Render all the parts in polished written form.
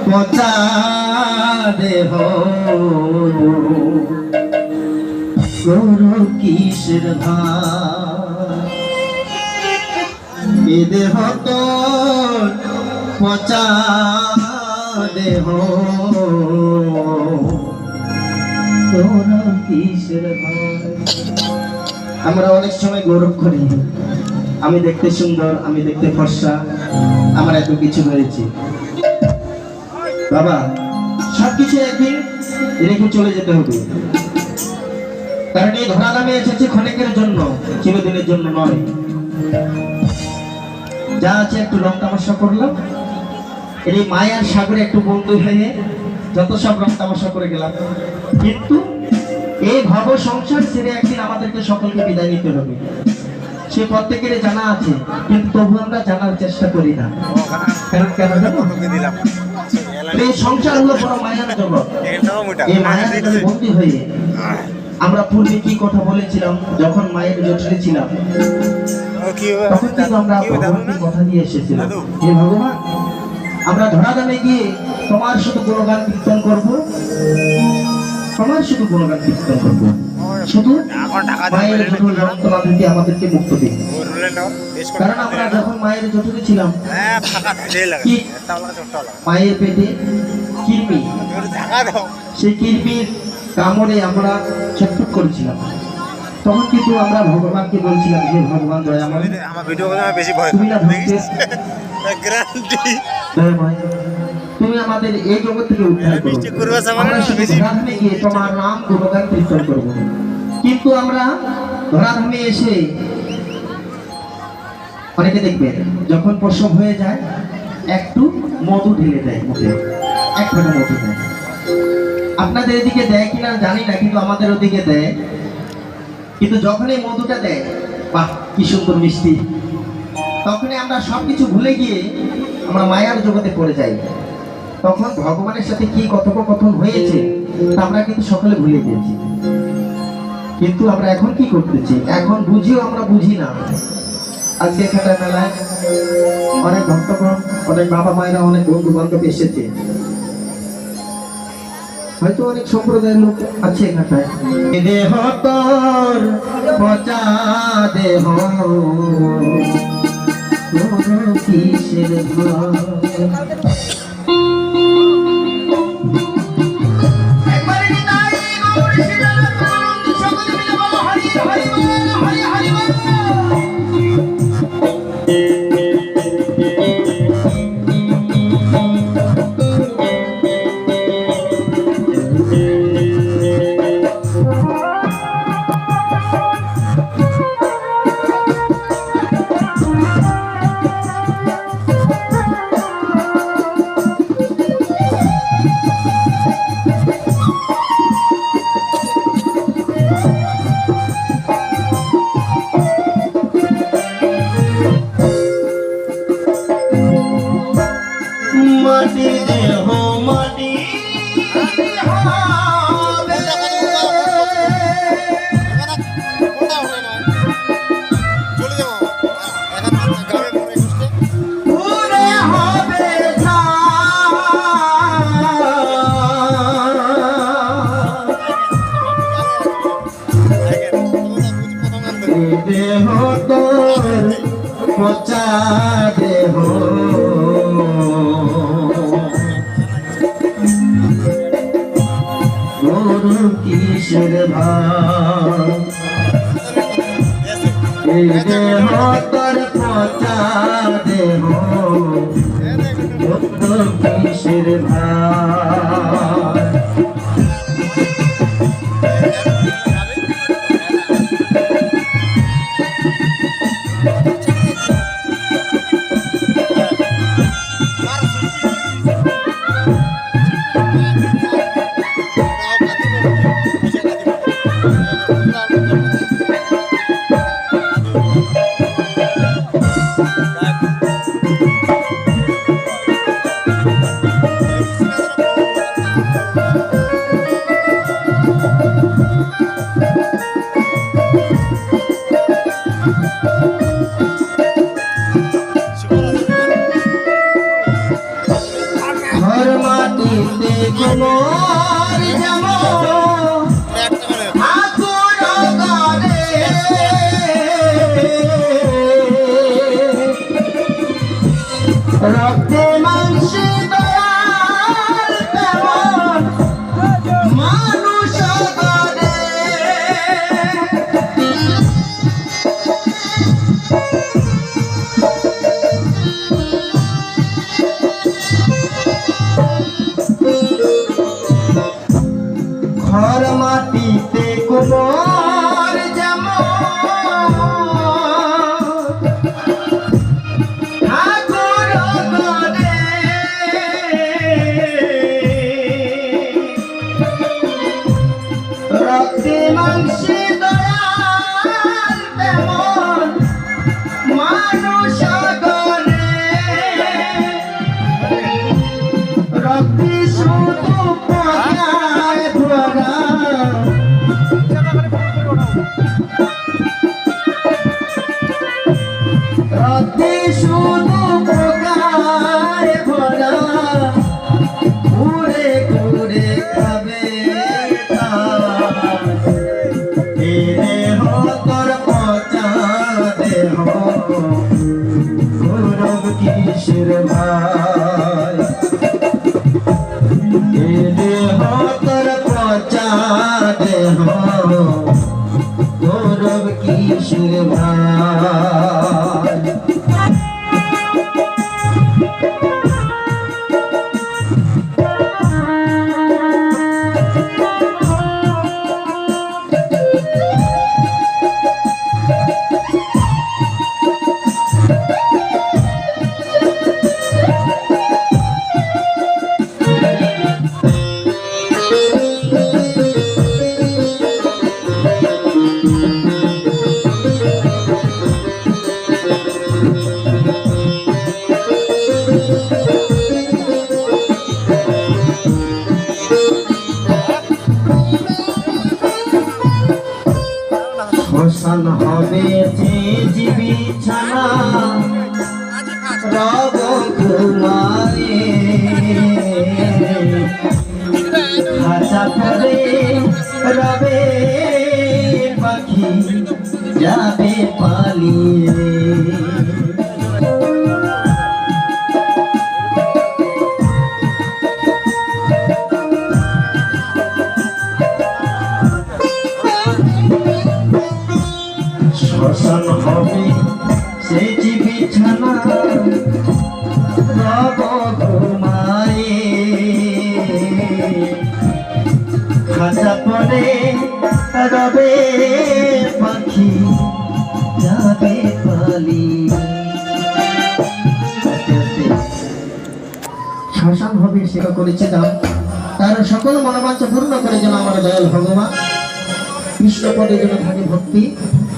পচা দেহ গরু কিসের ভাই এ দেহ তো পচা দেহ তোরা কিসের ভাই। আমরা অনেক সময় গৌরব করি আমি দেখতে সুন্দর, আমি দেখতে ফর্সা, আমার এত কিছু হয়েছে। বাবা সবকিছু একদিন রেখে চলে যেতে হবে, কারণ এই ধরা নামে এসেছে ক্ষণিকের জন্য, চিরদিনের জন্য নয়। যা আছে একটু রং তামাশা করলাম, এই মায়ার সাগরে একটু বন্ধু হয়ে যত সব রং তামাশা করে গেলাম, কিন্তু এই ভব সংসার ছেড়ে একদিন আমাদেরকে সকলকে বিদায় নিতে হবে। সে প্রত্যেকের জানা আছে, কিন্তু তবু আমরা জানার চেষ্টা করি না। কারণ কেন জানো? এই সংসার হলো বড় মায়ার জগৎ। এই মায়ার জগতে বন্দী হয়ে আমরা পূর্বে কি কথা বলেছিলাম, যখন মায়ের জঠরে ছিলাম তখন কিন্তু আমরা ভগবানের কথা দিয়ে এসেছিলাম, হে ভগবান আমরা ধরাধামে গিয়ে তোমার শুধু গুণগান কীর্তন করবো, তোমার শুধু গুণগান কীর্তন করবো, শুধু মায়ের জঠর যন্ত্রণা থেকে আমাদেরকে মুক্ত দিন। কারণ আমরা যখন মায়ের জঠরে ছিলাম, মায়ের পেটে কৃমি, সেই কৃমির কামড়ে আমরা ছটফট করেছিলাম। তখন কিন্তু আমরা ভগবানকে বলছিলাম, হে ভগবান দয়াময়, তুমি আমাদের এই জগৎ থেকে উদ্ধার করো, আমরা ধরাধামে গিয়ে তোমার নাম গুণগান কীর্তন করবো। কিন্তু আমরা ধরাধামে এসে অনেকে দেখবেন যখন প্রসব হয়ে যায় একটু মধু ঢেলে দেয় মুখে, এক ফোঁটা মধু দেয়। আপনাদের এদিকে দেয় কিনা জানি না, কিন্তু আমাদের ওদিকে দেয়। কিন্তু যখন এই মধুটা দেয়, বাহ কি সুন্দর মিষ্টি, তখনই আমরা সবকিছু ভুলে গিয়ে আমরা মায়ার জগতে পড়ে যাই। তখন ভগবানের সাথে কি কথোপকথন হয়েছে আমরা কিন্তু সকলে ভুলে গিয়েছি। কিন্তু আমরা এখন কি করতেছি, এখন বুঝিও আমরা বুঝি না। আজকে এখানটা মেলায় অনেক ভক্তগণ, অনেক বাবা মায়েরা, অনেক বন্ধু বান্ধব এসেছে, হয়তো অনেক সম্প্রদায়ের লোক আছে এখানটায়। দেহ তোর পচা দেহ কিসের ভাই দেহ তোর পচা দেহ গরু কিসের ভাই দেহ তোর পচা দেহ গরু কিসের ভাই। ঘর মাটিতে কোমর যেমন আকুল করে রক্তে মাংসে দয়াল তেমন মানুষ করে ঘর মাটিতে কোমর যেমন ঠাকুর করে রক্তে মাংসে দয়াল তেমন মানুষ করে রক্তে শুধু পকায় ধরা রক্তে শুধু পকায় ভরা ঘুরে ঘুরে খাবে এ দেহ তোর পচা দেহ গৌরব কিসের ভাই এ দেহ তোর পচা দেহ গৌরব কিসের ভাই শ্মশান হবে যে বিছানা রব ঘুমায়ে খাঁচা পরে রবে পাখি যাবে পালিয়ে শ্মশান হবে সেই যে বিছানা রব ঘুমায়ে খাঁচা পরে রবে পাখি যাবে পালিয়ে শ্মশান হবে সেটা করেছে দাম তার সকল মনোবাঞ্ছা পূর্ণ করে যেন আমার দয়াল ভগবান কৃষ্ণ পদের জন্য থাকে ভক্তি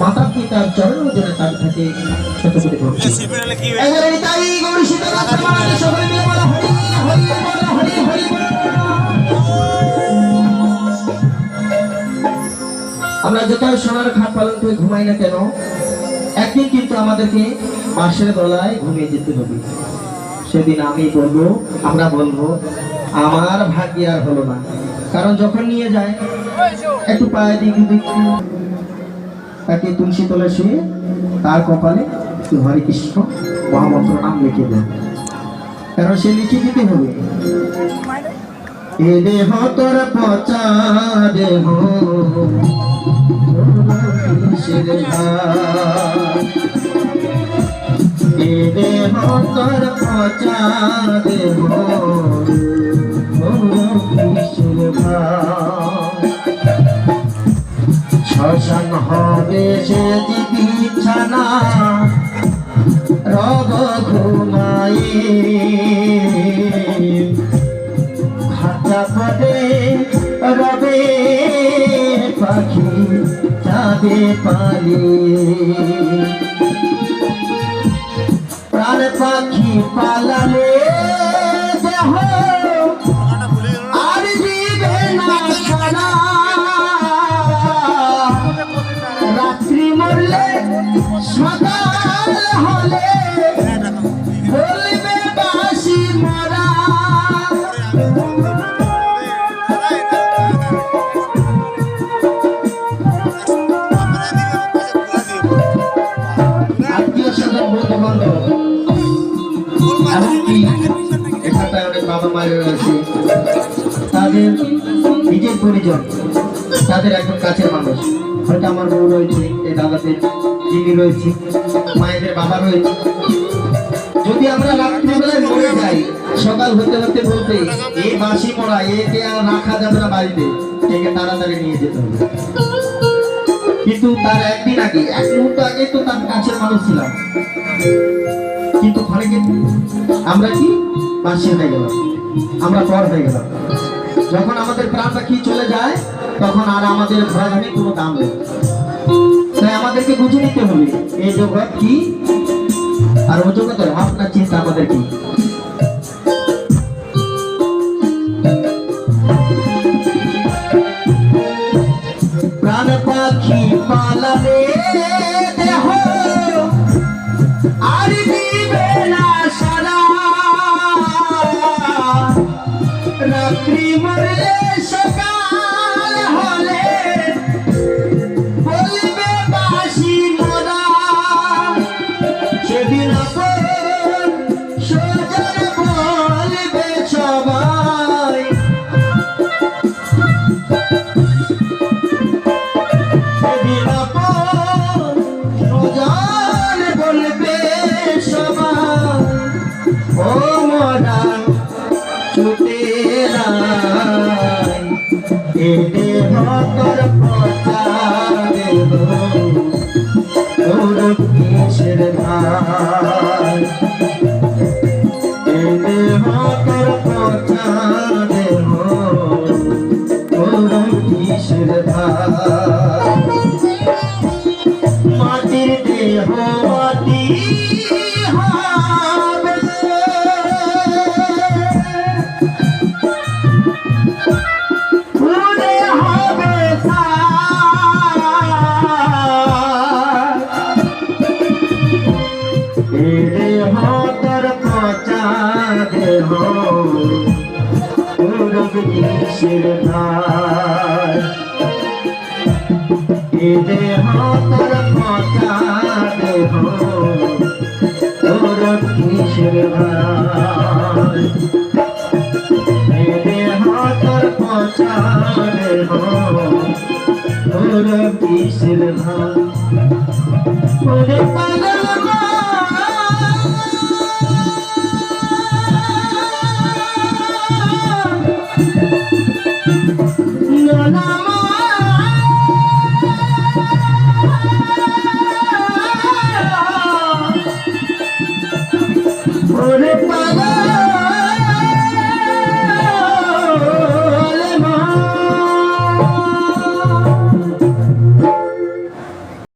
মাতা পিতার চরণের জন্য তার থাকে শত কোটি ভক্তি এবারে তাই গৌরী সীতানাথ সমানে সকলে মিলে বলা হরি হরি বল হরি হরি বল। আমরা যতই সোনার খাট পালন করে ঘুমাই না কেন একদিন কিন্তু আমাদেরকে মাসের বেলায় ঘুমিয়ে যেতে হবে সেদিন আমরা বলবো আমার ভাগ্যে আর হলো না কারণ যখন নিয়ে যায় একটু পায়ে দিকে দেখি তাকে তুলসী তলে শুয়ে তার কপালে হরে কৃষ্ণ মহামন্ত্র নাম লিখে দেন কারণ সে লিখে দিতে হবে এ দেহ তোর পচা দেহ এ দেহ তোর পচা দেহ শ্মশান হবে সে বিছানা রব ঘুমায়ে খাঁচা পড়ে রবে পাখি যাবে পালিয়ে প্রাণ পাখি পালালে দেহ আর দিবে না খানা রাত্রি মরলে সকাল হলে বলবে বাসি মরা বাবা মায়ের রয়েছে, তাদের নিজের পরিজন, তাদের একজন কাছের মানুষ, হয়তো আমার বউ রয়েছে, এই দাদাদের যিনি রয়েছে, মায়েদের বাবা রয়েছে। যদি আমরা রাত্রিবেলায় মরে যাই, সকাল হতে হতে বলতে এই বাসি মরা, একে আর রাখা যাবে না বাড়িতে, একে তাড়াতাড়ি নিয়ে যেতে হবে। কিন্তু তার একদিন আগে, এক মুহূর্ত আগে তো তার কাছের মানুষ ছিলাম, কিন্তু ক্ষণিকে আমরা কি বাসি হয়ে গেলাম, আমরা পর হয়ে গেলাম। যখন আমাদের প্রাণ পাখি চলে যায়, তখন আর আমাদের ঘোরাঘানি কোনো দাম নেই। তাই আমাদেরকে বুঝে নিতে হবে এই জগৎ কি আর ও জগতের আপনার চিন্তা আমাদের কি। প্রাণ পাখি পালালে দেহ আর দিবে না সারা, রাত্রি মরলে সকাল হলে বলবে বাসি মোরা, সেদিন আপন সজন বলবে সবাই, সেদিন আপন সজন বলবে সবাই, ও মোরা ছুটে নাই এ দেহ তোর পচারে তোর কিসের ভাই, এ দেহ তোর পচারে তোর কিসের ভাই, মাটির দেহ মাটি হবে, পুরে হবে এ দেহ তোর পচা দেহ পুরব কিসের ভাই, এ দেহ তোর পচা দেহ পুরব কিসের ভাই, এ দেহ তোর পচা দেহ পুরব কিসের ভাই, ওরে পাগল ওরে পাগল